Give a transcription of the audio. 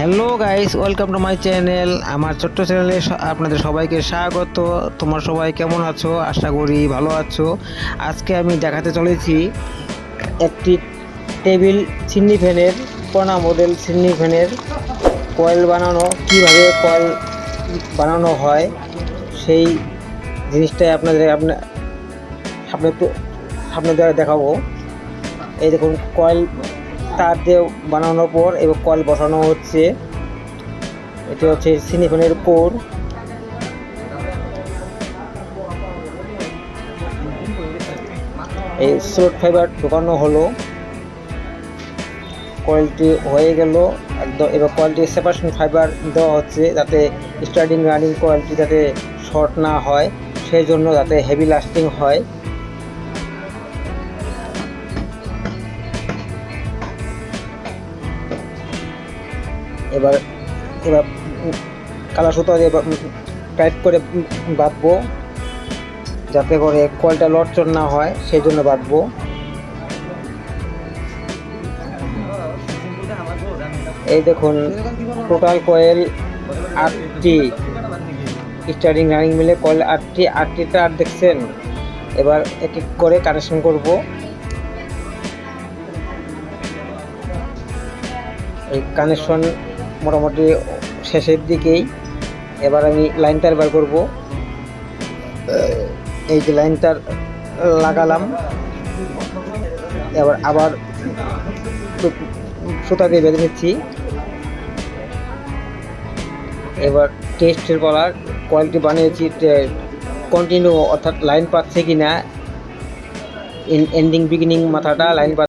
Hello guys, welcome to my channel. আমার ছোট্ট চ্যানেলে আপনাদের সবাইকে স্বাগত। তোমার সবাই কেমন আছো? আশা করি ভালো আছো। আজকে আমি দেখাতে চলেছি একটি টেবিল চিমনি ফ্যানের, কোনা মডেল চিমনি ফ্যানের কয়েল বানানো, কিভাবে কয়েল বানানো হয় সেই জিনিসটাই আপনাদের দেখাবো। এই দেখুন, কয়েল তার দিয়ে বানানোর পর এবার কয়েল বসানো হচ্ছে। এটা হচ্ছে সিনিফোনের কোর। এই স্লট ফাইবার ঢোকানো হলো, কয়েলটি হয়ে গেল একদম। এবার কয়েলটি সেপারেশন ফাইবার দেওয়া হচ্ছে যাতে স্টার্টিং রানিং কয়েলটি যাতে শর্ট না হয়, সেই জন্য যাতে হেভি লাস্টিং হয়। এবার এবার কালা সুতো দিয়ে টাইট করে বাঁধবো যাতে করে কয়েলটা লড়চড় না হয়, সেই জন্য বাঁধবো। এই দেখুন, টোটাল কয়েল 8টি, স্টার্টিং রানিং মিলে কয়েল 8টি তার দেখছেন। এবার এক এক করে কানেকশন করব। এই কানেকশন মোটামুটি শেষের দিকেই। এবার আমি লাইন তার বার করব। এই যে লাইন তার লাগালাম, এবার আবার সুতা দিয়ে বেঁধে নিচ্ছি। এবার টেস্টের বলার কোয়ালিটি বানিয়েছি কন্টিনিউ, অর্থাৎ লাইন পাচ্ছে কি না, এন্ডিং বিগিনিং মাথাটা লাইন